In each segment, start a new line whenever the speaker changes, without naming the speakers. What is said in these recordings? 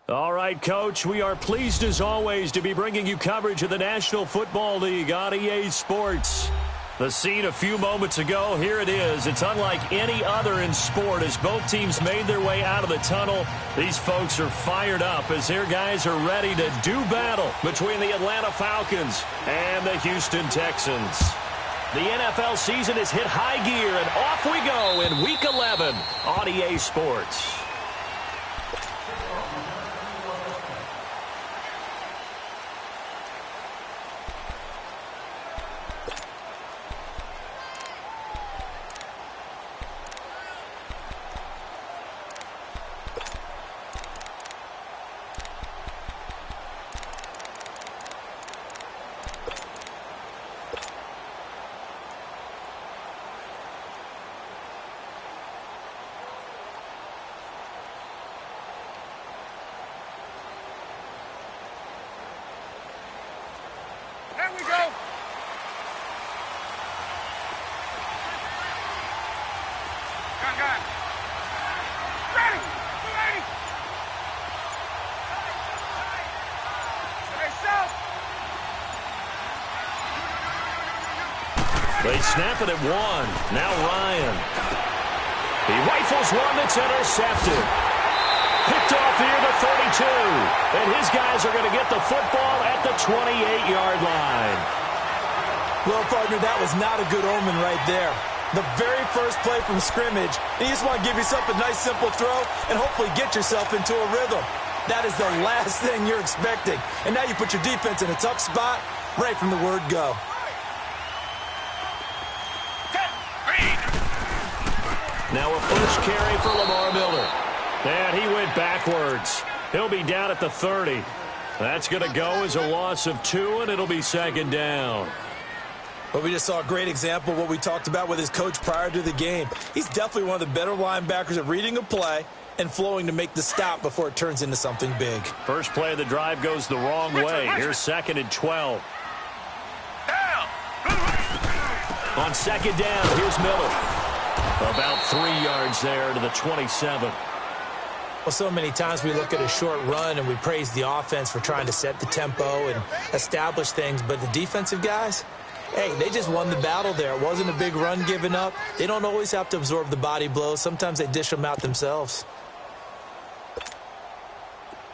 All right, Coach, we are pleased as always to be bringing you coverage of the National Football League on EA Sports. The scene a few moments ago, here it is. It's unlike any other in sport as both teams made their way out of the tunnel. These folks are fired up as their guys are ready to do battle between the Atlanta Falcons and the Houston Texans. The NFL season has hit high gear, and off we go in Week 11 on EA Sports. They snap it at one. Now Ryan. He rifles one that's intercepted. Picked off near the 32. And his guys are going to get the football at the 28-yard line.
Well, partner, that was not a good omen right there. The very first play from scrimmage, you just want to give yourself a nice, simple throw and hopefully get yourself into a rhythm. That is the last thing you're expecting. And now you put your defense in a tough spot right from the word go.
Now a first carry for Lamar Miller. And he went backwards. He'll be down at the 30. That's going to go as a loss of 2, and it'll be second down.
Well, we just saw a great example of what we talked about with his coach prior to the game. He's definitely one of the better linebackers at reading a play and flowing to make the stop before it turns into something big.
First play of the drive goes the wrong way. Here's second and 12. On second down, here's Miller. About 3 yards there to the 27.
Well, so many times we look at a short run and we praise the offense for trying to set the tempo and establish things, but the defensive guys, hey, they just won the battle there. It wasn't a big run given up. They don't always have to absorb the body blows. Sometimes they dish them out themselves.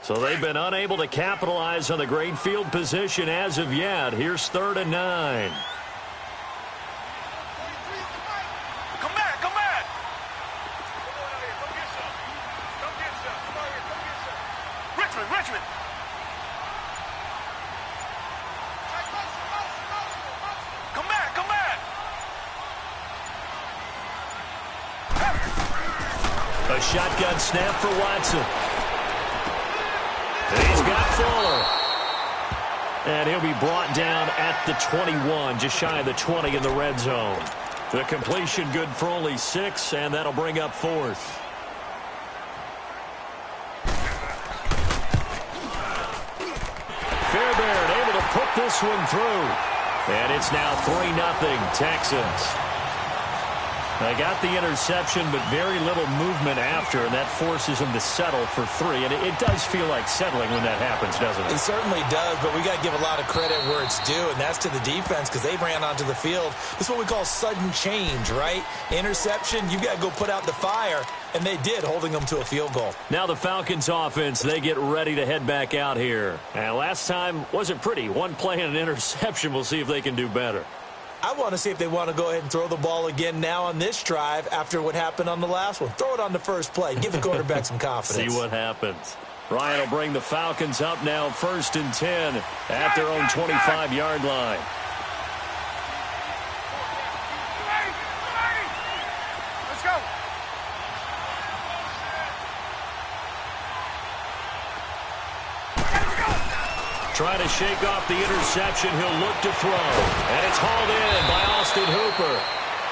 So they've been unable to capitalize on the great field position as of yet. Here's 3rd and 9. A shotgun snap for Watson. He's got Fuller. And he'll be brought down at the 21, just shy of the 20 in the red zone. The completion good for only 6, and that'll bring up 4th. Fairbairn able to put this one through. And it's now 3-0 Texans. They got the interception, but very little movement after, and that forces them to settle for 3. And it does feel like settling when that happens, doesn't it?
It certainly does, but we got to give a lot of credit where it's due, and that's to the defense because they ran onto the field. This is what we call sudden change, right? Interception, you got to go put out the fire, and they did, holding them to a field goal.
Now the Falcons offense, they get ready to head back out here. And last time wasn't pretty. One play and an interception. We'll see if they can do better.
I want to see if they want to go ahead and throw the ball again now on this drive after what happened on the last one. Throw it on the first play. Give the quarterback some confidence.
See what happens. Ryan will bring the Falcons up now 1st and 10 at their own 25-yard line.
Let's go.
Trying to shake off the interception. He'll look to throw. And it's hauled in by Austin Hooper.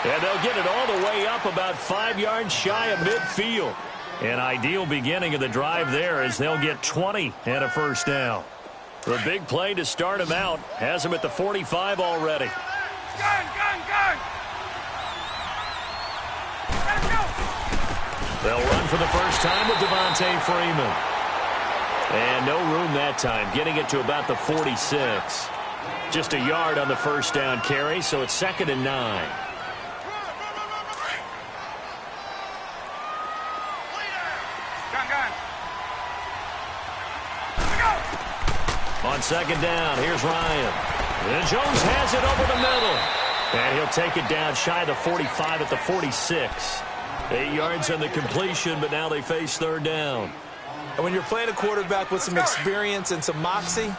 And they'll get it all the way up about 5 yards shy of midfield. An ideal beginning of the drive there as they'll get 20 and a first down. The big play to start him out has him at the 45 already.
Gun.
They'll run for the first time with Devontae Freeman. And no room that time, getting it to about the 46. Just a yard on the first down carry, so it's 2nd and 9. On 2nd down, here's Ryan. And Jones has it over the middle. And he'll take it down shy of the 45 at the 46. 8 yards on the completion, but now they face 3rd down.
And when you're playing a quarterback with some experience and some moxie,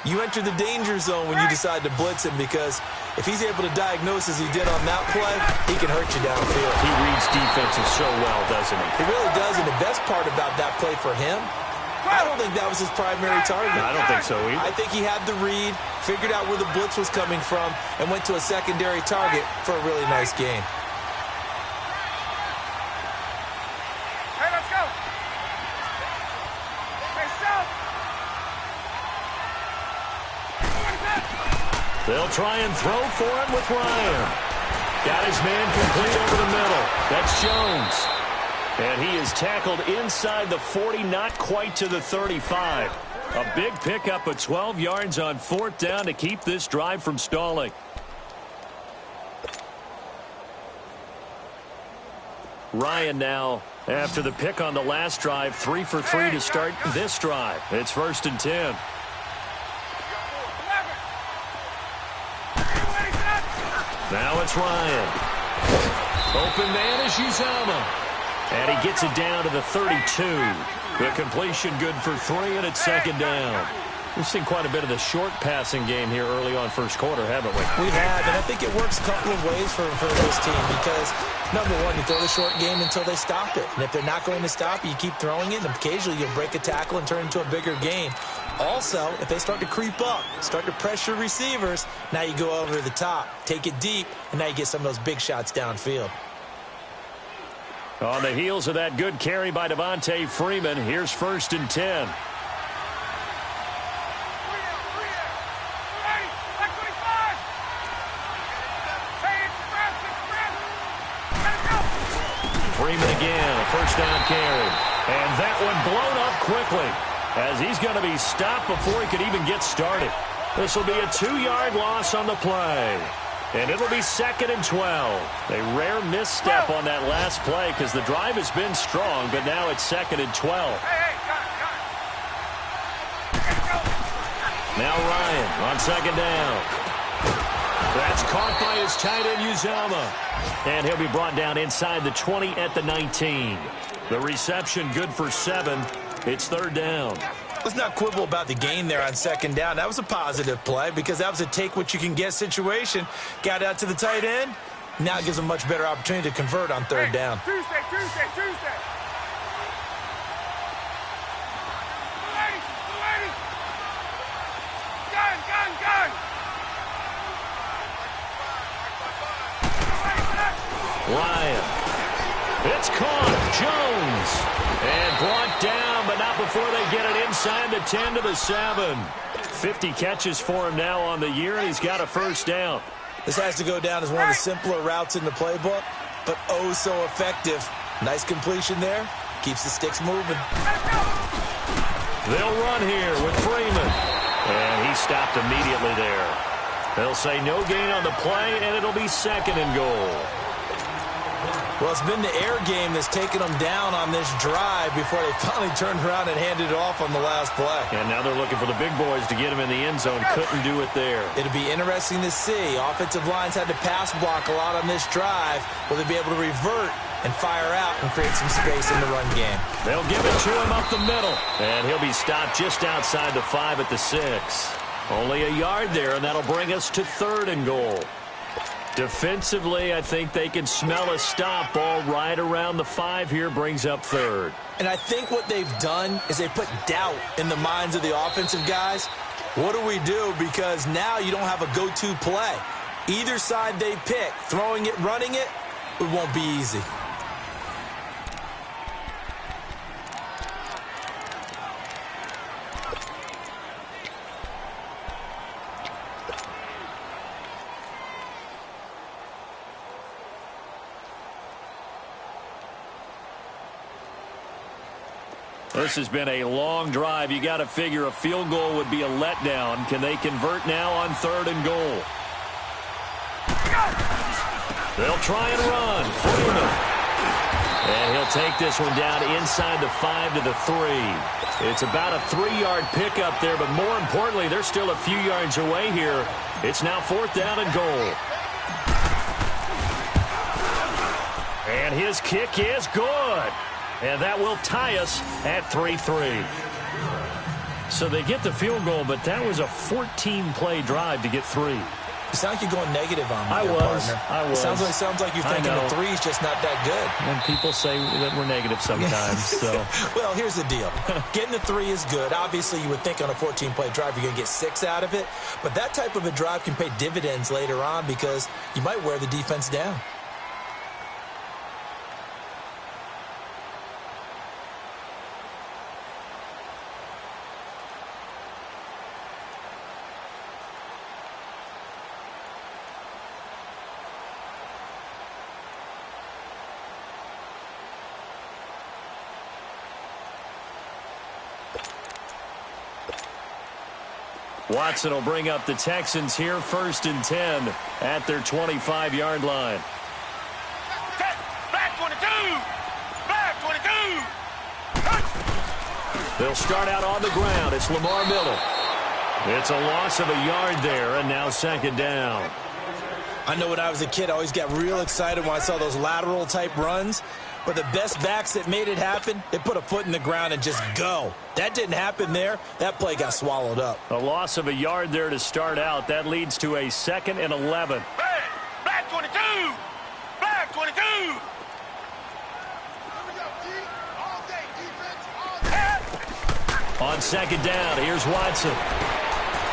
you enter the danger zone when you decide to blitz him, because if he's able to diagnose as he did on that play, he can hurt you downfield.
He reads defenses so well, doesn't he?
He really does, and the best part about that play for him, I don't think that was his primary target.
No, I don't think so either.
I think he had the read, figured out where the blitz was coming from, and went to a secondary target for a really nice gain.
Hey, let's go. Hey, South.
They'll try and throw for him with Ryan. Got his man complete over the middle. That's Jones. And he is tackled inside the 40, not quite to the 35. A big pickup of 12 yards on 4th down to keep this drive from stalling. Ryan now, after the pick on the last drive, 3 for 3 to start this drive. It's 1st and 10. Now it's Ryan. Open man is Uzomah. And he gets it down to the 32. The completion good for 3, and it's 2nd down. We've seen quite a bit of the short passing game here early on first quarter, haven't we?
We have, and I think it works a couple of ways for this team, because, number one, you throw the short game until they stop it. And if they're not going to stop it, you keep throwing it, and occasionally you'll break a tackle and turn it into a bigger gain. Also, if they start to creep up, start to pressure receivers, now you go over the top, take it deep, and now you get some of those big shots downfield.
On the heels of that good carry by Devontae Freeman, here's 1st and 10. Freeman again, a 1st down carry. And that one blown up quickly, as he's going to be stopped before he could even get started. This will be a 2-yard loss on the play. And it'll be 2nd and 12. A rare misstep on that last play, because the drive has been strong, but now it's 2nd and 12. Now Ryan on 2nd down. That's caught by his tight end, Uzomah. And he'll be brought down inside the 20 at the 19. The reception good for 7. It's 3rd down.
Let's not quibble about the gain there on 2nd down. That was a positive play, because that was a take-what-you-can-get situation. Got out to the tight end. Now it gives them a much better opportunity to convert on 3rd down.
Tuesday. Gun.
Ryan. It's caught. Jones. And brought down, but not before they get it inside the 10 to the 7. 50 catches for him now on the year, and he's got a 1st down.
This has to go down as one of the simpler routes in the playbook, but oh so effective. Nice completion there. Keeps the sticks moving.
They'll run here with Freeman. And he stopped immediately there. They'll say no gain on the play, and it'll be 2nd and goal.
Well, it's been the air game that's taken them down on this drive before they finally turned around and handed it off on the last play.
And now they're looking for the big boys to get him in the end zone. Couldn't do it there.
It'll be interesting to see. Offensive lines had to pass block a lot on this drive. Will they be able to revert and fire out and create some space in the run game?
They'll give it to him up the middle. And he'll be stopped just outside the 5 at the 6. Only a yard there, and that'll bring us to 3rd and goal. Defensively, I think they can smell a stop. Ball right around the 5 here, brings up 3rd.
And I think what they've done is they put doubt in the minds of the offensive guys. What do we do? Because now you don't have a go-to play. Either side they pick, throwing it, running it, it won't be easy.
This has been a long drive. You got to figure a field goal would be a letdown. Can they convert now on 3rd and goal? They'll try and run. And he'll take this one down inside the 5 to the 3. It's about a 3-yard pickup there, but more importantly, they're still a few yards away here. It's now 4th down and goal. And his kick is good. And that will tie us at 3-3. So they get the field goal, but that was a 14-play drive to get 3.
You sound like you're going negative on me,
I was.
Sounds like you're thinking the 3's just not that good.
And people say that we're negative sometimes. So,
well, here's the deal. Getting the 3 is good. Obviously, you would think on a 14-play drive you're going to get 6 out of it. But that type of a drive can pay dividends later on because you might wear the defense down.
Watson will bring up the Texans here, 1st and 10 at their 25-yard line.
Back 22! Back 22!
They'll start out on the ground. It's Lamar Miller. It's a loss of a yard there, and now 2nd down.
I know when I was a kid, I always got real excited when I saw those lateral-type runs. But the best backs that made it happen, they put a foot in the ground and just go. That didn't happen there. That play got swallowed up.
A loss of a yard there to start out. That leads to a 2nd and 11.
Back 22! Back 22!
On 2nd down, here's Watson.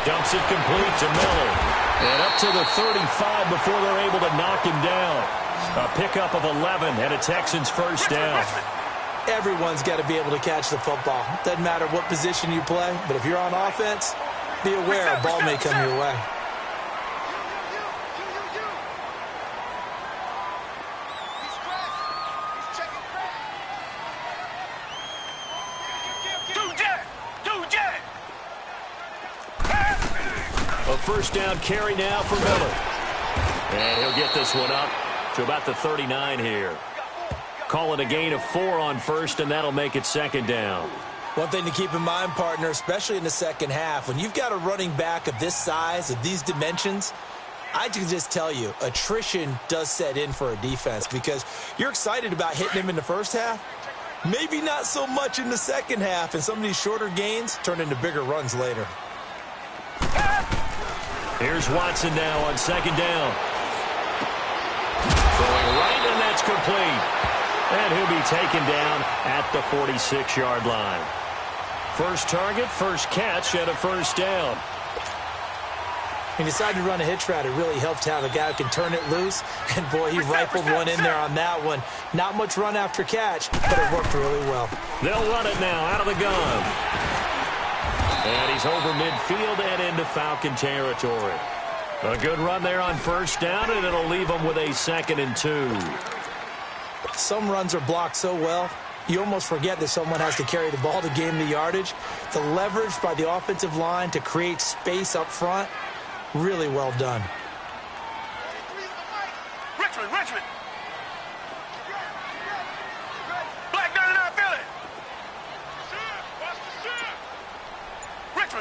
Dumps it complete to Miller. And up to the 35 before they're able to knock him down. A pickup of 11 and a Texans 1st down.
Everyone's got to be able to catch the football. Doesn't matter what position you play, but if you're on offense, be aware a ball may come your way.
A 1st down carry now for Miller. And he'll get this one up to about the 39 here. Call it a gain of 4 on 1st, and that'll make it 2nd down.
One thing to keep in mind, partner, especially in the second half, when you've got a running back of this size, of these dimensions, I can just tell you, attrition does set in for a defense because you're excited about hitting him in the first half. Maybe not so much in the second half, and some of these shorter gains turn into bigger runs later.
Here's Watson now on 2nd down. Throwing right, and that's complete. And he'll be taken down at the 46-yard line. First target, first catch, and a 1st down.
He decided to run a hitch route. It really helped to have a guy who can turn it loose. And, boy, he rifled one in there on that one. Not much run after catch, but it worked really well.
They'll run it now out of the gun. And he's over midfield and into Falcon territory. A good run there on 1st down, and it'll leave them with a 2nd and 2.
Some runs are blocked so well, you almost forget that someone has to carry the ball to gain the yardage. The leverage by the offensive line to create space up front, really well done.
Richmond. Black 99 Philly.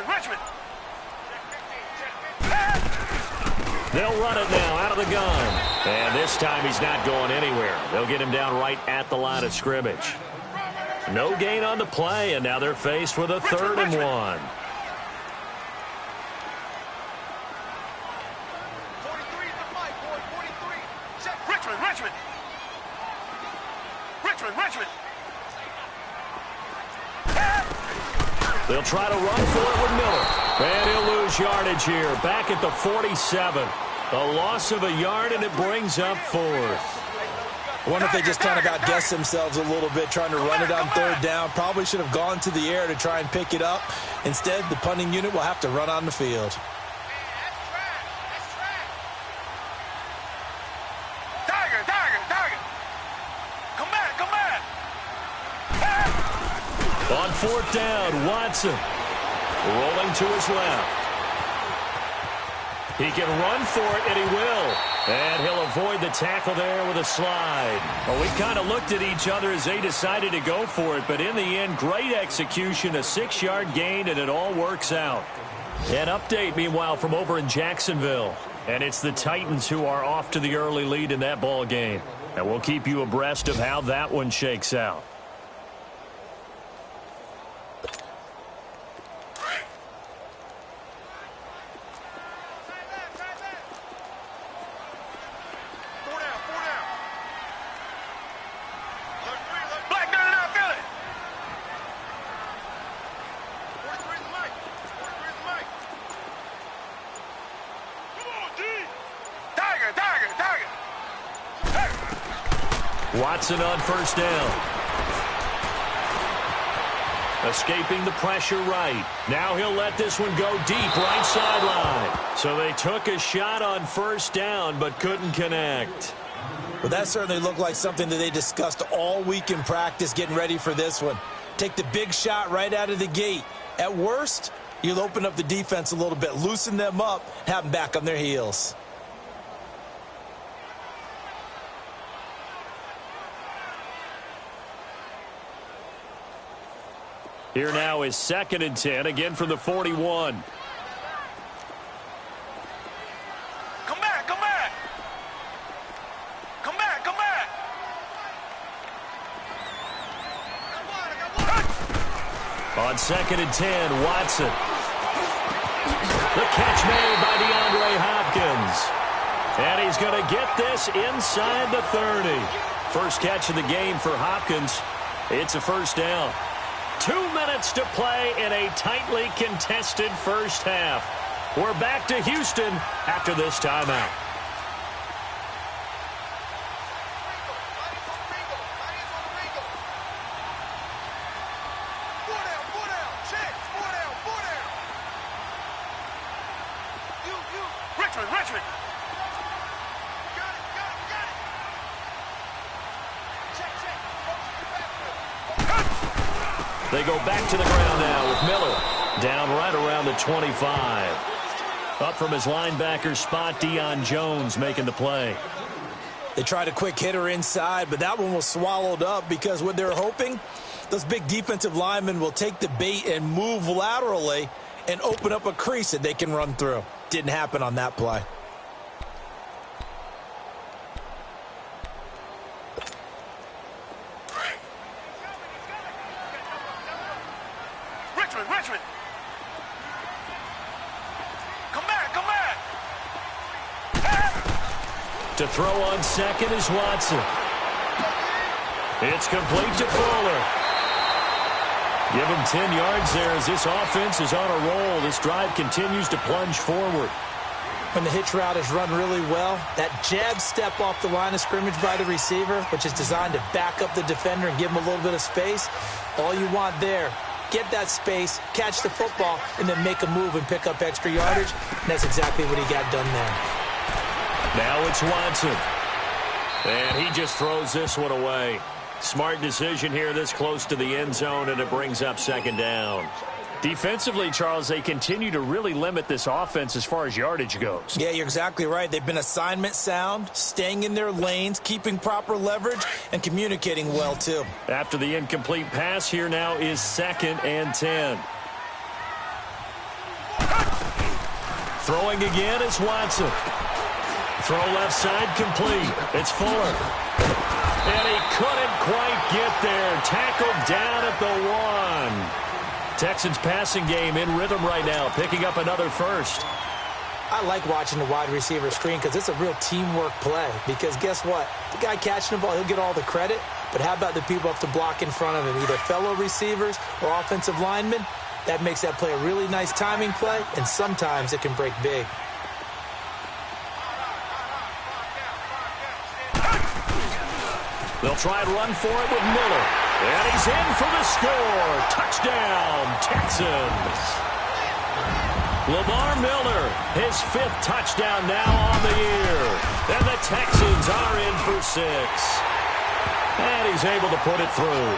Richmond.
They'll run it now out of the gun. And this time he's not going anywhere. They'll get him down right at the line of scrimmage. No gain on the play, and now they're faced with a 3rd and 1.
Richmond.
They'll try to run for it with Miller. And he'll lose yardage here. Back at the 47. A loss of a yard, and it brings up 4th.
I wonder if they just kind of outguessed themselves a little bit trying to run it on 3rd down. Probably should have gone to the air to try and pick it up. Instead, the punting unit will have to run on the field.
Tiger. Come back.
On fourth down, Watson rolling to his left. He can run for it, and he will. And he'll avoid the tackle there with a slide. Well, we kind of looked at each other as they decided to go for it, but in the end, great execution, a 6-yard gain, and it all works out. An update, meanwhile, from over in Jacksonville. And it's the Titans who are off to the early lead in that ball game. And we'll keep you abreast of how that one shakes out. Watson on first down. Escaping the pressure right. Now he'll let this one go deep right sideline. So they took a shot on first down but couldn't connect.
Well, that certainly looked like something that they discussed all week in practice getting ready for this one. Take the big shot right out of the gate. At worst, you'll open up the defense a little bit, loosen them up, have them back on their heels.
Here now is 2nd and 10, again from the 41.
Come back, come back. Come back, come back.
On 2nd and 10, Watson. The catch made by DeAndre Hopkins. And he's going to get this inside the 30. First catch of the game for Hopkins. It's a first down. 2 minutes to play in a tightly contested first half. We're back to Houston after this timeout.
Richmond.
They go back to the ground now with Miller. Down right around the 25. Up from his linebacker spot, Deion Jones making the play.
They tried a quick hitter inside, but that one was swallowed up because what they're hoping, those big defensive linemen will take the bait and move laterally and open up a crease that they can run through. Didn't happen on that play.
Richmond. Come back.
To throw on second is Watson. It's complete to Fuller. Give him 10 yards there as this offense is on a roll. This drive continues to plunge forward.
When the hitch route is run really well, that jab step off the line of scrimmage by the receiver, which is designed to back up the defender and give him a little bit of space, all you want there, get that space, catch the football, and then make a move and pick up extra yardage. And that's exactly what he got done there.
Now it's Watson. And he just throws this one away. Smart decision here this close to the end zone, and it brings up second down. Defensively, Charles, they continue to really limit this offense as far as yardage goes.
Yeah, you're exactly right. They've been assignment sound, staying in their lanes, keeping proper leverage, and communicating well, too.
After the incomplete pass, here now is 2nd and 10. Throwing again is Watson. Throw left side complete. It's Fuller. And he couldn't quite get there. Tackled down at the 1. Texans passing game in rhythm right now, picking up another first.
I like watching the wide receiver screen because it's a real teamwork play. Because guess what? The guy catching the ball, he'll get all the credit. But how about the people up to block in front of him, either fellow receivers or offensive linemen? That makes that play a really nice timing play, and sometimes it can break big.
They'll try and run for it with Miller. And he's in for the score. Touchdown, Texans. Lamar Miller, his 5th touchdown now on the year. And the Texans are in for 6. And he's able to put it through.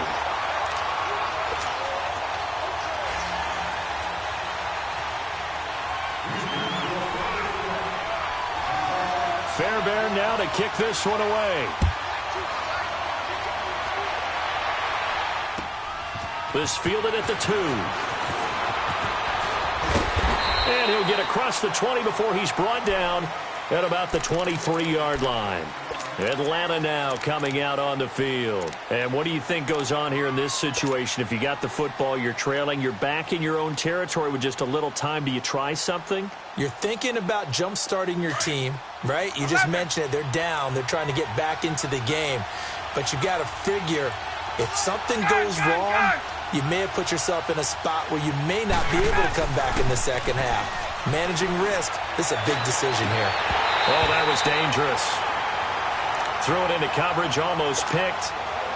Fairbairn now to kick this one away. This fielded at the 2. And he'll get across the 20 before he's brought down at about the 23-yard line. Atlanta now coming out on the field. And what do you think goes on here in this situation? If you got the football, you're trailing, you're back in your own territory with just a little time. Do you try something?
You're thinking about jump-starting your team, right? You just mentioned it. They're down. They're trying to get back into the game. But you got to figure if something goes wrong, you may have put yourself in a spot where you may not be able to come back in the second half. Managing risk, this is a big decision here.
Oh, that was dangerous. Threw it into coverage, almost picked,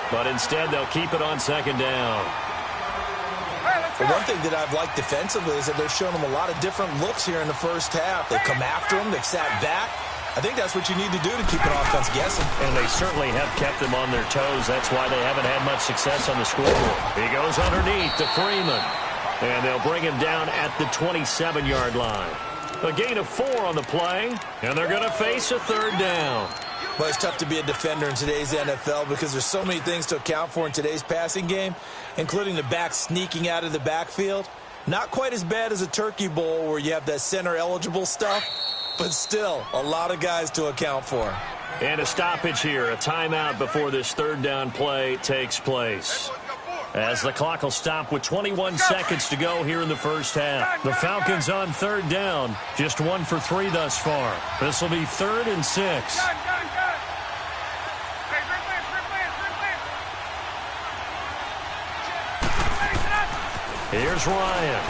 but instead they'll keep it on second down.
Well, one thing that I've liked defensively is that they've shown them a lot of different looks here in the first half. They've come after them, they've sat back. I think that's what you need to do to keep an offense guessing.
And they certainly have kept them on their toes. That's why they haven't had much success on the scoreboard. He goes underneath to Freeman. And they'll bring him down at the 27-yard line. A gain of 4 on the play, and they're going to face a third down.
Well, it's tough to be a defender in today's NFL because there's so many things to account for in today's passing game, including the back sneaking out of the backfield. Not quite as bad as a turkey bowl where you have that center-eligible stuff, but still a lot of guys to account for.
And a stoppage here, a timeout before this third down play takes place. As the clock will stop with 21 seconds to go here in the first half. The Falcons on third down, just 1 for 3 thus far. This will be 3rd and 6. Here's Ryan.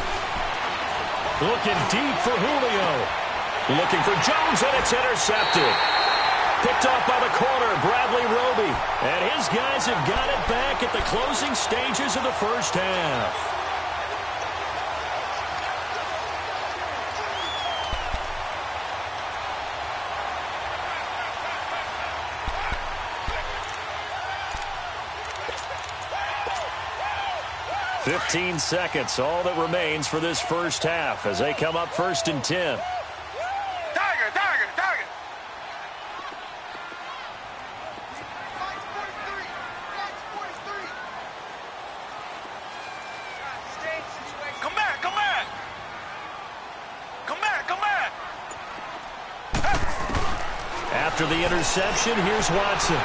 Looking deep for Julio. Looking for Jones, and it's intercepted. Picked off by the corner, Bradley Roby. And his guys have got it back at the closing stages of the first half. "15 seconds, all that remains for this first half as they come up 1st and 10. After the interception, here's Watson.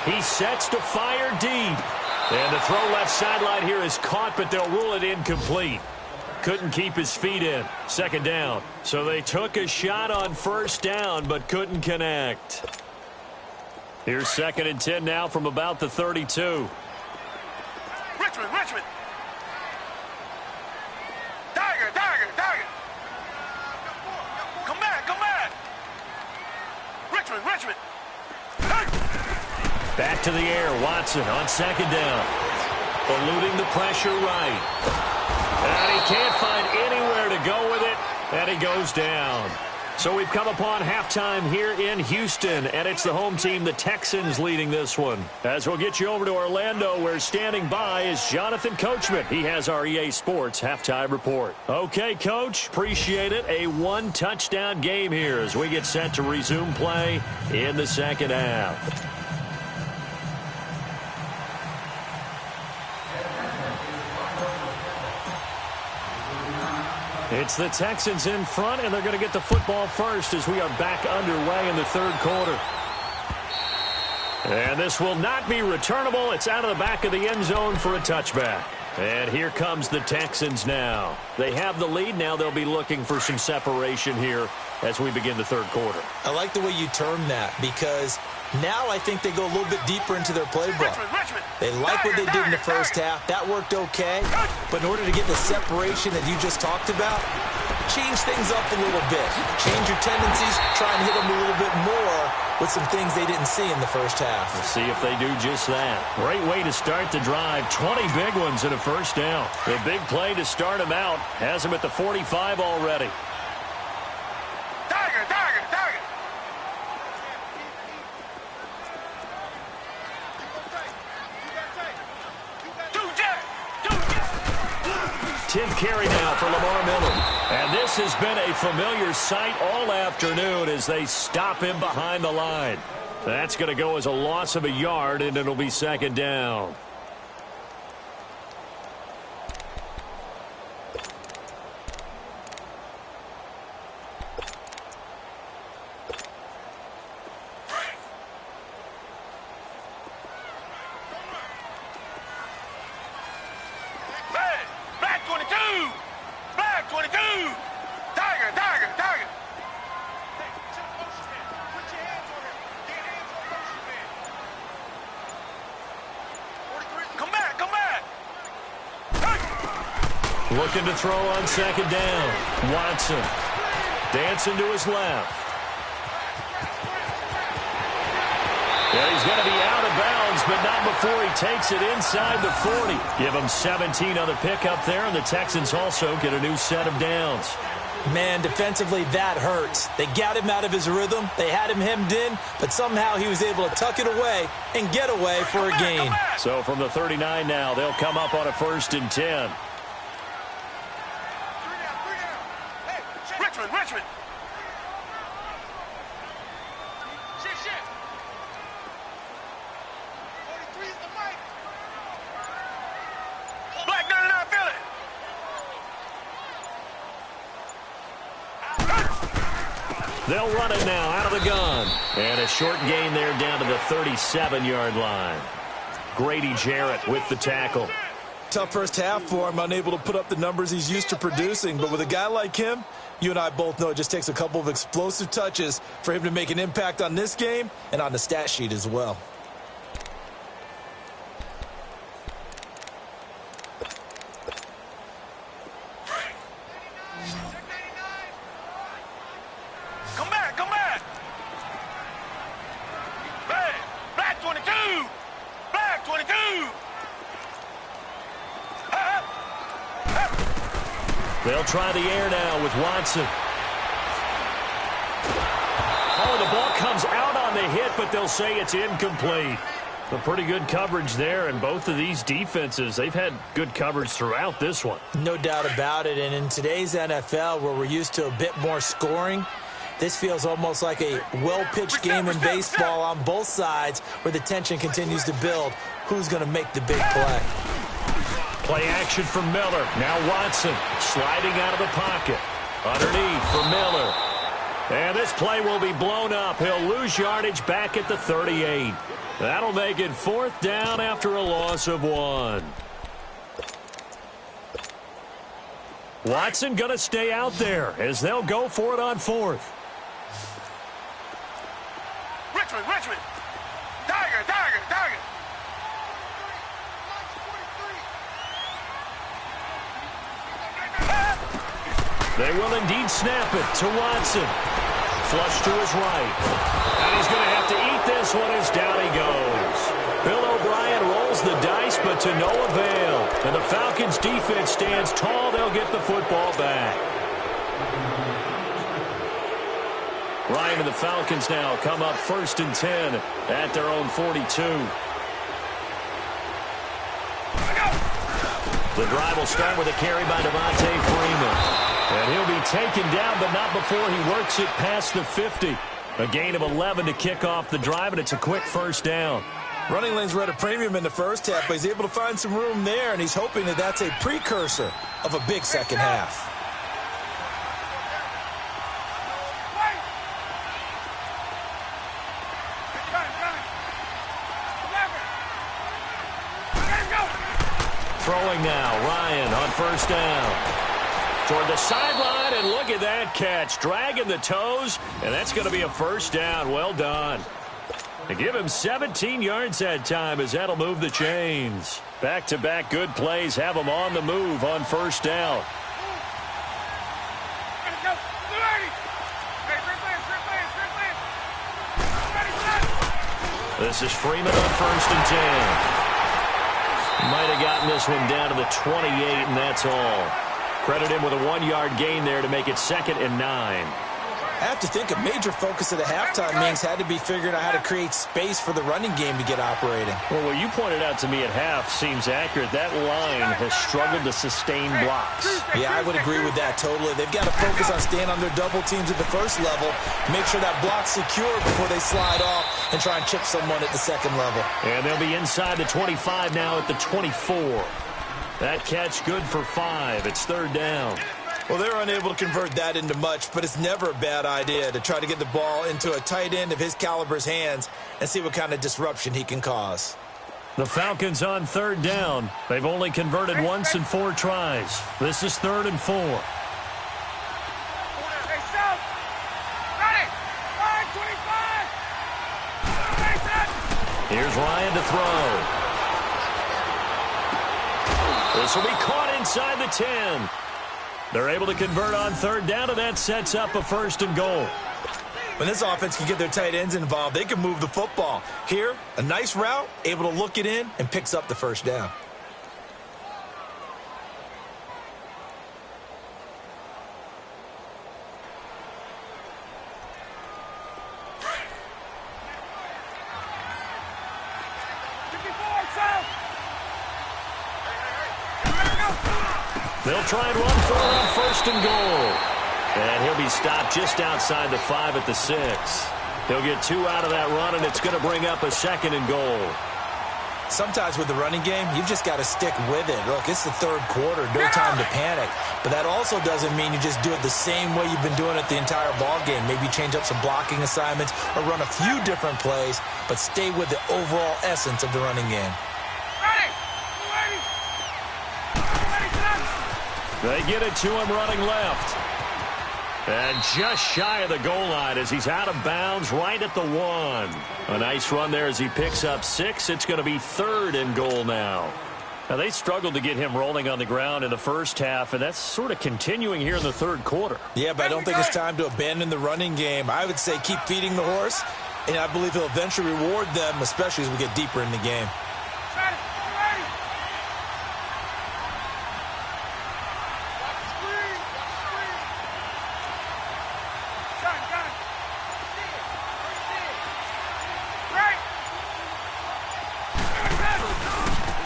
He sets to fire deep. And the throw left sideline here is caught, but they'll rule it incomplete. Couldn't keep his feet in. 2nd down. So they took a shot on 1st down, but couldn't connect. Here's 2nd and 10 now from about the 32.
Richmond. Tiger. Come back. Richmond.
Back to the air, Watson on 2nd down. Eluding the pressure right. And he can't find anywhere to go with it, and he goes down. So we've come upon halftime here in Houston, and it's the home team, the Texans, leading this one. As we'll get you over to Orlando, where standing by is Jonathan Coachman. He has our EA Sports halftime report. Okay, Coach, appreciate it. A 1-touchdown game here as we get set to resume play in the second half. It's the Texans in front, and they're going to get the football first as we are back underway in the 3rd quarter. And this will not be returnable. It's out of the back of the end zone for a touchback. And here comes the Texans now. They have the lead. Now they'll be looking for some separation here as we begin the 3rd quarter.
I like the way you term that because now I think they go a little bit deeper into their playbook.
Richmond.
They like what they did in the first half. That worked okay. But in order to get the separation that you just talked about, change things up a little bit. Change your tendencies. Try and hit them a little bit more with some things they didn't see in the first half.
We'll see if they do just that. Great way to start the drive. 20 big ones in a first down. The big play to start him out has him at the 45 already.
Tiger.
10th carry now for Lamar Miller. And this has been a familiar sight all afternoon as they stop him behind the line. That's going to go as a loss of a yard, and it'll be second down.
Black 22! Black 22! Tiger, Tiger, Tiger! Come back, come back!
Looking to throw on second down. Watson dancing to his left. Yeah, he's going to be out of bounds, but not before he takes it inside the 40. Give him 17 on the pickup there, and the Texans also get a new set of downs.
Man, defensively, that hurts. They got him out of his rhythm. They had him hemmed in, but somehow he was able to tuck it away and get away for a gain.
So from the 39 now, they'll come up on a 1st and 10.
Richmond, Richmond! Black 99, feel it!
They'll run it now out of the gun. And a short gain there down to the 37-yard line. Grady Jarrett with the tackle.
Tough first half for him, unable to put up the numbers he's used to producing. But with a guy like him, you and I both know it just takes a couple of explosive touches for him to make an impact on this game and on the stat sheet as well.
Come back, come back! Hey, Black 22! Black 22!
They'll try the air now with Watson. Oh, the ball comes out on the hit, but they'll say it's incomplete. A pretty good coverage there, and both of these defenses, they've had good coverage throughout this one.
No doubt about it, and in today's NFL, where we're used to a bit more scoring, this feels almost like a well-pitched game in baseball on both sides where the tension continues to build. Who's going to make the big play?
Play action for Miller. Now Watson sliding out of the pocket. Underneath for Miller. And this play will be blown up. He'll lose yardage back at the 38. That'll make it 4th down after a loss of 1. Watson going to stay out there as they'll go for it on 4th.
Richmond, Richmond! Tiger, Tiger, Tiger!
They will indeed snap it to Watson. Flush to his right. And he's going to have to eat this one as down he goes. Bill O'Brien rolls the dice, but to no avail. And the Falcons' defense stands tall. They'll get the football back. Ryan and the Falcons now come up 1st and 10 at their own 42. The drive will start with a carry by Devontae Freeman. And he'll be taken down, but not before he works it past the 50. A gain of 11 to kick off the drive, and it's a quick 1st down.
Running lanes were at a premium in the first half, but he's able to find some room there, and he's hoping that that's a precursor of a big second half.
Throwing now, Ryan on 1st down. Toward the sideline, and look at that catch. Dragging the toes, and that's going to be a 1st down. Well done. They give him 17 yards that time as that'll move the chains. Back-to-back good plays have him on the move on 1st down. This is Freeman on 1st and 10. Might have gotten this one down to the 28, and that's all. Credit him with a 1-yard gain there to make it 2nd and 9.
I have to think a major focus of the halftime meetings had to be figuring out how to create space for the running game to get operating.
Well, what you pointed out to me at half seems accurate. That line has struggled to sustain blocks.
Yeah, I would agree with that totally. They've got to focus on staying on their double teams at the first level, make sure that block's secure before they slide off and try and chip someone at the second level.
And they'll be inside the 25 now at the 24. That catch good for 5. It's third down.
Well, they're unable to convert that into much, but it's never a bad idea to try to get the ball into a tight end of his caliber's hands and see what kind of disruption he can cause.
The Falcons on third down. They've only converted once in 4 tries. This is 3rd and 4. Here's Ryan to throw. This will be caught inside the 10. They're able to convert on third down, and that sets up a 1st and goal.
When this offense can get their tight ends involved, they can move the football. Here, a nice route, able to look it in, and picks up the 1st down.
They'll try and run for it on 1st and goal. And he'll be stopped just outside the 5 at the 6. He'll get 2 out of that run, and it's going to bring up a 2nd and goal.
Sometimes with the running game, you've just got to stick with it. Look, it's the 3rd quarter, no time to panic. But that also doesn't mean you just do it the same way you've been doing it the entire ball game. Maybe change up some blocking assignments or run a few different plays, but stay with the overall essence of the running game.
They get it to him running left. And just shy of the goal line as he's out of bounds right at the 1. A nice run there as he picks up 6. It's going to be 3rd and goal now. Now, they struggled to get him rolling on the ground in the first half, and that's sort of continuing here in the 3rd quarter.
Yeah, but I don't think it's time to abandon the running game. I would say keep feeding the horse, and I believe he'll eventually reward them, especially as we get deeper in the game.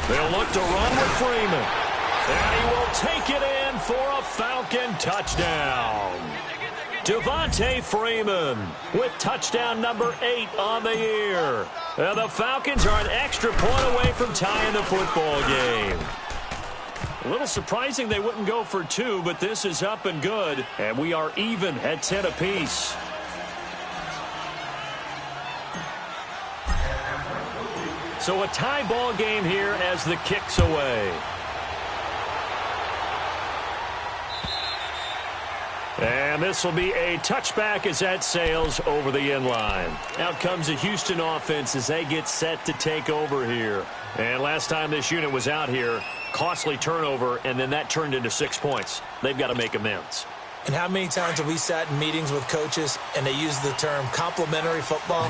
They'll look to run with Freeman. And he will take it in for a Falcon touchdown. Devontae Freeman with touchdown number 8 on the year. And the Falcons are an extra point away from tying the football game. A little surprising they wouldn't go for 2, but this is up and good. And we are even at 10 apiece. So a tie ball game here as the kick's away. And this will be a touchback as that sails over the end line. Out comes the Houston offense as they get set to take over here. And last time this unit was out here, costly turnover, and then that turned into 6 points. They've got to make amends.
And how many times have we sat in meetings with coaches and they use the term complementary football?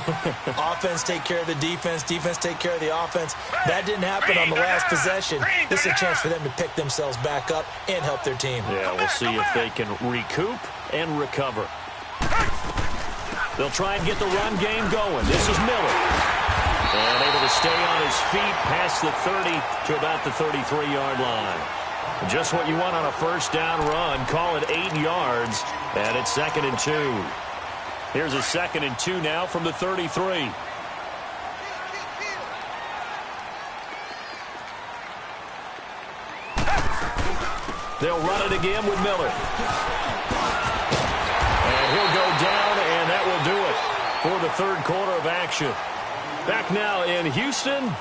Offense take care of the defense, defense take care of the offense. That didn't happen on the last possession. This is a chance for them to pick themselves back up and help their team.
Yeah, we'll see if they can recoup and recover. They'll try and get the run game going. This is Miller. And able to stay on his feet past the 30 to about the 33-yard line. Just what you want on a first down run. Call it 8 yards. And it's 2nd and 2. Here's a 2nd and 2 now from the 33. They'll run it again with Miller. And he'll go down, and that will do it for the 3rd quarter of action. Back now in Houston.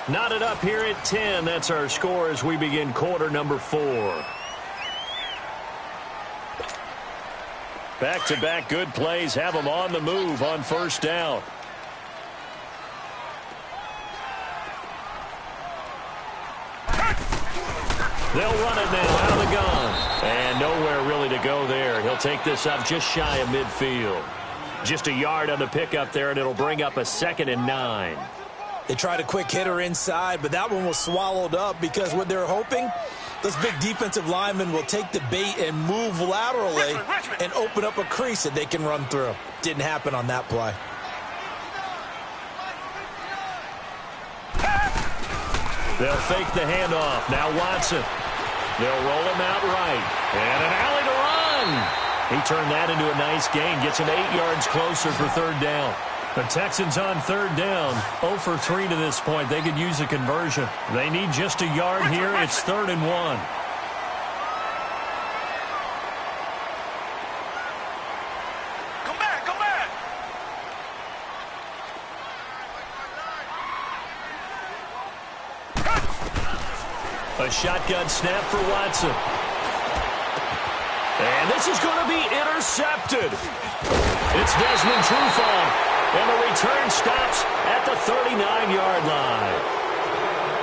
Knotted up here at 10. That's our score as we begin quarter number 4. Back-to-back good plays have them on the move on first down. They'll run it now out of the gun. And nowhere really to go there. He'll take this up just shy of midfield. Just a yard on the pickup there, and it'll bring up a 2nd and 9.
They tried a quick hitter inside, but that one was swallowed up because what they're hoping Those big defensive linemen will take the bait and move laterally and open up a crease that they can run through. Didn't happen on that play.
They'll fake the handoff. Now Watson. They'll roll him out right. And an alley to run. He turned that into a nice gain. Gets him 8 yards closer for third down. The Texans on third down. 0 for 3 to this point. They could use a conversion. They need just a yard here. It's 3rd and 1. A shotgun snap for Watson. And this is going to be intercepted. It's Desmond Trufant. And the return stops at the 39-yard line.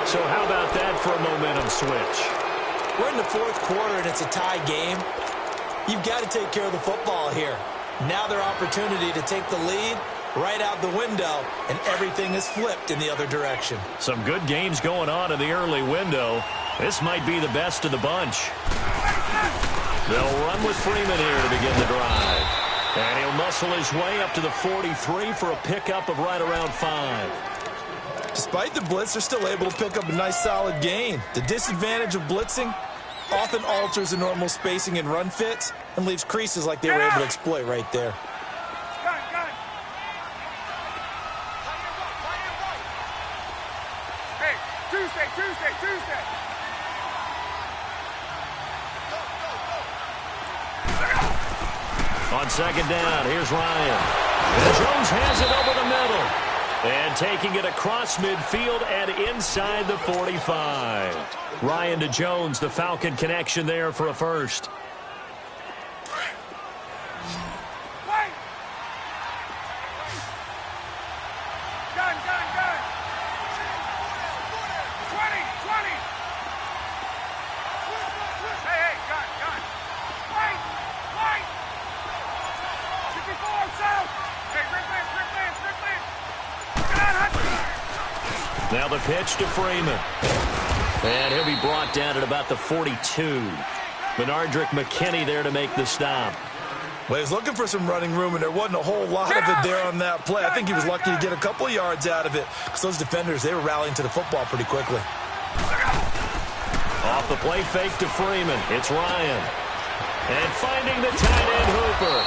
So how about that for a momentum switch?
We're in the 4th quarter, and it's a tie game. You've got to take care of the football here. Now their opportunity to take the lead right out the window, and everything is flipped in the other direction.
Some good games going on in the early window. This might be the best of the bunch. They'll run with Freeman here to begin the drive. And he'll muscle his way up to the 43 for a pickup of right around 5.
Despite the blitz, they're still able to pick up a nice solid gain. The disadvantage of blitzing often alters the normal spacing and run fits and leaves creases like they were able to exploit right there.
Hey, Tuesday.
On second down, here's Ryan. And Jones has it over the middle. And taking it across midfield and inside the 45. Ryan to Jones, the Falcon connection there for a first. Now the pitch to Freeman. And he'll be brought down at about the 42. Benardrick McKinney there to make the stop.
Well, he was looking for some running room, and there wasn't a whole lot of it there on that play. I think he was lucky to get a couple of yards out of it, because those defenders, they were rallying to the football pretty quickly.
Off the play fake to Freeman. It's Ryan. And finding the tight end Hooper.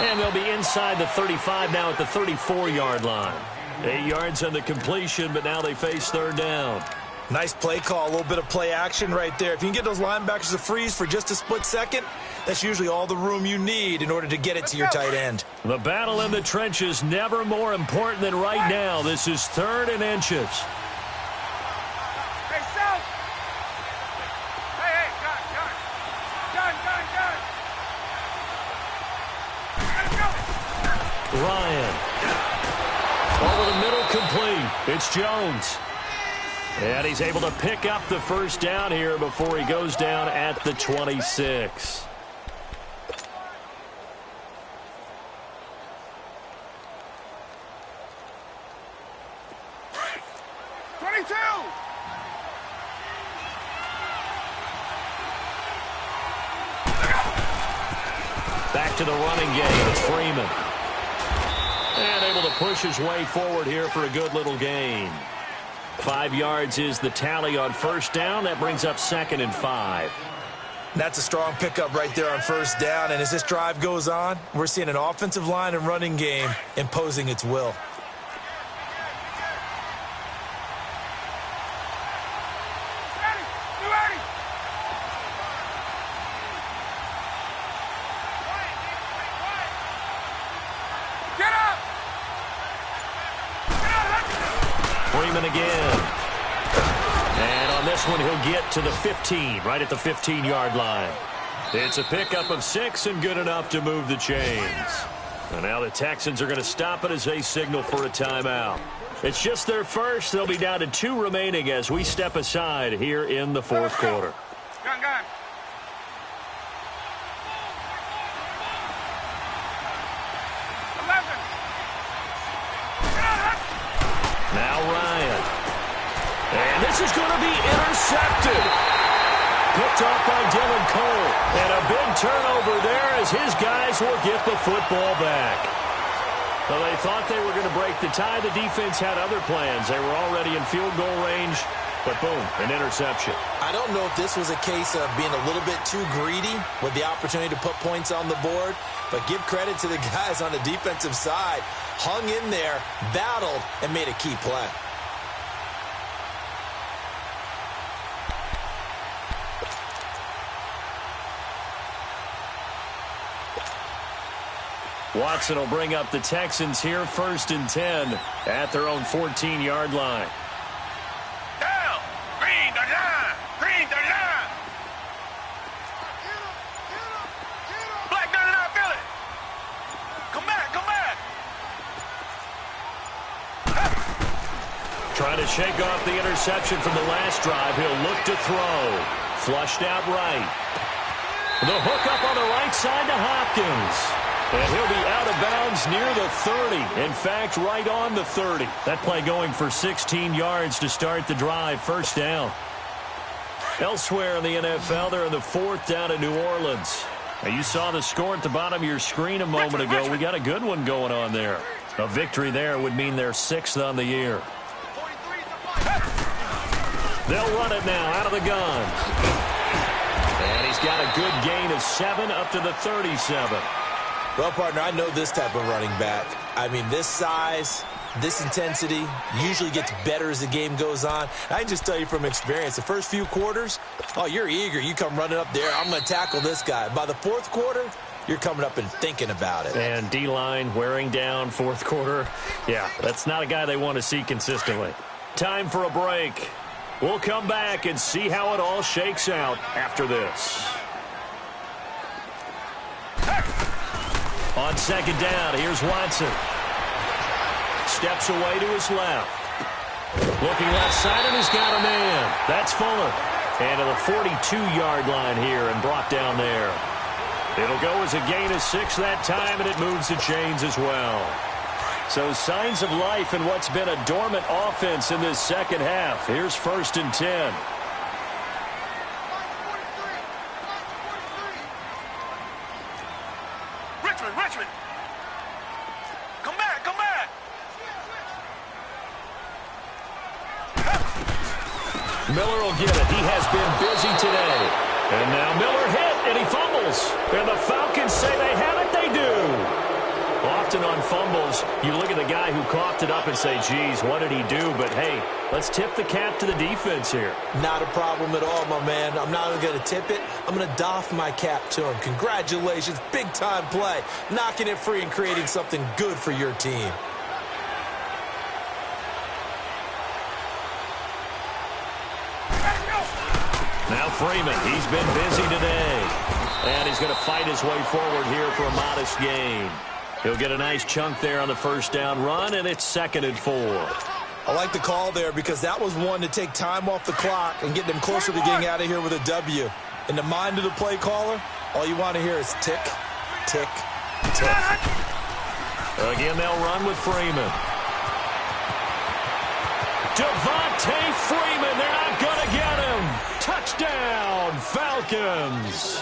And they'll be inside the 35 now at the 34-yard line. 8 yards on the completion, but now they face third down.
Nice play call, a little bit of play action right there. If you can get those linebackers to freeze for just a split second, that's usually all the room you need in order to get it to your tight end.
The battle in the trenches never more important than right now. This is 3rd and inches.
Hey, South! Hey, gun!
Ryan. Over the middle, complete. It's Jones. And he's able to pick up the first down here before he goes down at the 26. Back to the running game. It's Freeman. And able to push his way forward here for a good little gain. 5 yards is the tally on first down. That brings up 2nd and 5.
That's a strong pickup right there on first down. And as this drive goes on, we're seeing an offensive line and running game imposing its will.
Freeman again. And on this one, he'll get to the 15, right at the 15-yard line. It's a pickup of 6 and good enough to move the chains. And now the Texans are going to stop it as they signal for a timeout. It's just their first. They'll be down to 2 remaining as we step aside here in the 4th quarter.
Gun.
Now Ryan. And this is going to be intercepted. picked off by Dylan Cole. And a big turnover there as his guys will get the football back. Well, they thought they were going to break the tie. The defense had other plans. They were already in field goal range, but boom, an interception.
I don't know if this was a case of being a little bit too greedy with the opportunity to put points on the board, but give credit to the guys on the defensive side. Hung in there, battled, and made a key play.
Watson will bring up the Texans here, 1st and 10 at their own 14-yard line.
Down. Green the line. Green the line. Black down and out, Billy. Come back, come back.
Trying to shake off the interception from the last drive. He'll look to throw. Flushed out right. The hook up on the right side to Hopkins. And he'll be out of bounds near the 30. In fact, right on the 30. That play going for 16 yards to start the drive. First down. Elsewhere in the NFL, they're in the 4th down in New Orleans. Now, you saw the score at the bottom of your screen a moment ago. We got a good one going on there. A victory there would mean they're 6th on the year. They'll run it now out of the gun. And he's got a good gain of 7 up to the 37.
Well, partner, I know this type of running back. I mean, this size, this intensity usually gets better as the game goes on. I can just tell you from experience, the first few quarters, oh, you're eager. You come running up there, I'm going to tackle this guy. By the 4th quarter, you're coming up and thinking about it.
And D-line wearing down 4th quarter. Yeah, that's not a guy they want to see consistently. Time for a break. We'll come back and see how it all shakes out after this. On 2nd down, here's Watson. Steps away to his left. Looking left side, and he's got a man. That's Fuller. And to the 42-yard line here and brought down there. It'll go as a gain of 6 that time, and it moves the chains as well. So signs of life in what's been a dormant offense in this second half. Here's 1st and 10.
Richmond. Come back, come back.
Miller will get it. He has been busy today. And now Miller hit, and he fumbles. And the Falcons say they have it. They do. Often on fumbles, you look at the guy who coughed it up and say, geez, what did he do? But, hey, let's tip the cap to the defense here.
Not a problem at all, my man. I'm not even going to tip it. I'm going to doff my cap to him. Congratulations. Big-time play. Knocking it free and creating something good for your team.
Now Freeman, he's been busy today. And he's going to fight his way forward here for a modest gain. He'll get a nice chunk there on the 1st down run, and it's 2nd and 4.
I like the call there because that was one to take time off the clock and get them closer to getting out of here with a W. In the mind of the play caller, all you want to hear is tick, tick, tick.
Again, they'll run with Freeman. Devontae Freeman, they're not going to get him. Touchdown, Falcons.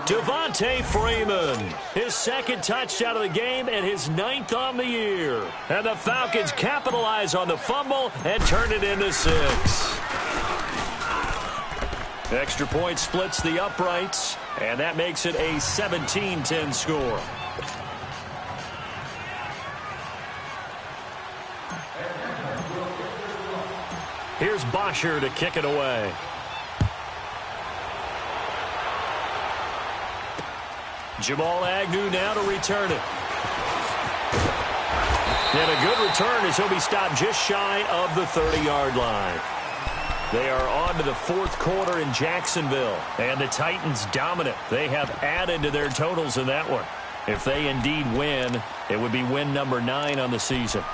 Devontae Freeman, his 2nd touchdown of the game and his 9th on the year. And the Falcons capitalize on the fumble and turn it into 6. Extra point splits the uprights, and that makes it a 17-10 score. Here's Bosher to kick it away. Jamal Agnew now to return it. And a good return as he'll be stopped just shy of the 30-yard line. They are on to the 4th quarter in Jacksonville. And the Titans dominant. They have added to their totals in that one. If they indeed win, it would be win number 9 on the season.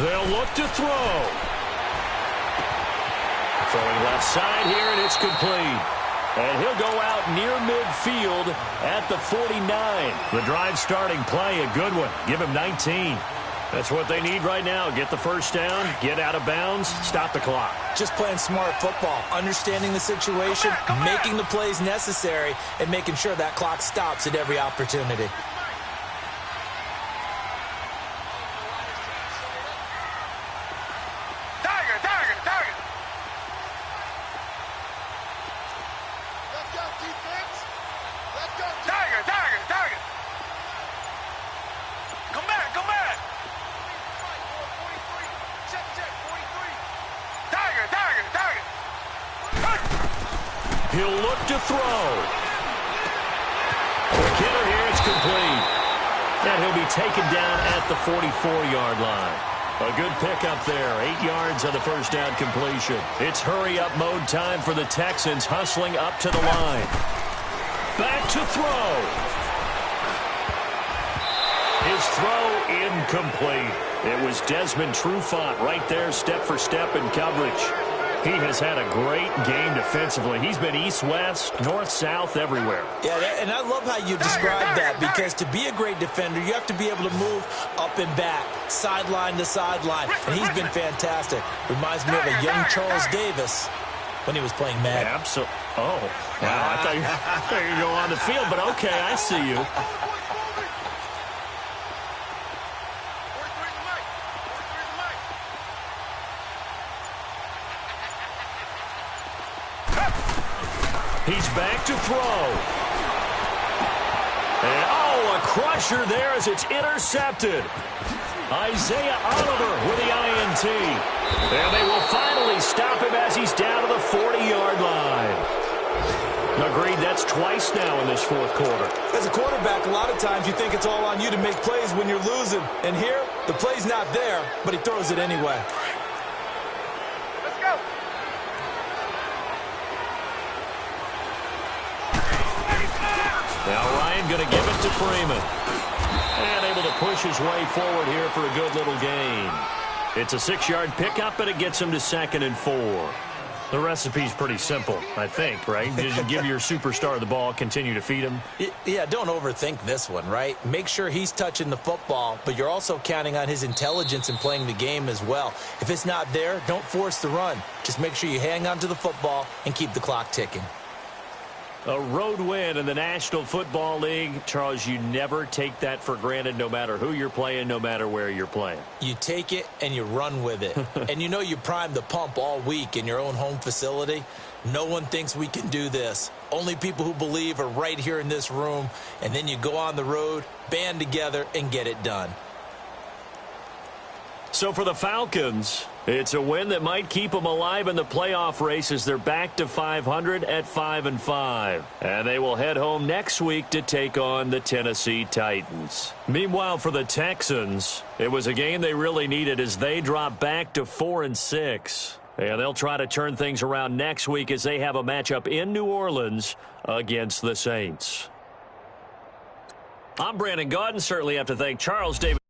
They'll look to throw. Throwing left side here, and it's complete. And he'll go out near midfield at the 49. The drive starting play, a good one. Give him 19. That's what they need right now. Get the first down, get out of bounds, stop the clock.
Just playing smart football, understanding the situation, making the plays necessary, and making sure that clock stops at every opportunity.
He'll look to throw. Quick hitter here, it's complete. And he'll be taken down at the 44-yard line. A good pickup there, 8 yards on the first down completion. It's hurry-up mode time for the Texans, hustling up to the line. Back to throw. His throw incomplete. It was Desmond Trufant right there, step for step in coverage. He has had a great game defensively. He's been east-west, north-south, everywhere.
Yeah, and I love how you describe that, because to be a great defender, you have to be able to move up and back, sideline to sideline, and he's been fantastic. Reminds me of a young Charles Davis when he was playing Madden.
Absolutely. Oh, wow. I thought you were going to go on the field, but okay, I see you. He's back to throw. And, oh, a crusher there as it's intercepted. Isaiah Oliver with the INT. And they will finally stop him as he's down to the 40-yard line. Agreed, that's twice now in this fourth quarter.
As a quarterback, a lot of times you think it's all on you to make plays when you're losing. And here, the play's not there, but he throws it anyway.
Now Ryan going to give it to Freeman. And able to push his way forward here for a good little gain. It's a 6-yard pickup, and it gets him to 2nd and 4. The recipe's pretty simple, I think, right? Just give your superstar the ball, continue to feed him.
Yeah, don't overthink this one, right? Make sure he's touching the football, but you're also counting on his intelligence in playing the game as well. If it's not there, don't force the run. Just make sure you hang on to the football and keep the clock ticking.
A road win in the National Football League. Charles, you never take that for granted, no matter who you're playing, no matter where you're playing.
You take it and you run with it. And you know you primed the pump all week in your own home facility. No one thinks we can do this. Only people who believe are right here in this room. And then you go on the road, band together, and get it done.
So for the Falcons, it's a win that might keep them alive in the playoff race as they're back to 500 at 5-5. And they will head home next week to take on the Tennessee Titans. Meanwhile, for the Texans, it was a game they really needed as they drop back to 4-6. And they'll try to turn things around next week as they have a matchup in New Orleans against the Saints. I'm Brandon Gaudin. Certainly have to thank Charles Davis.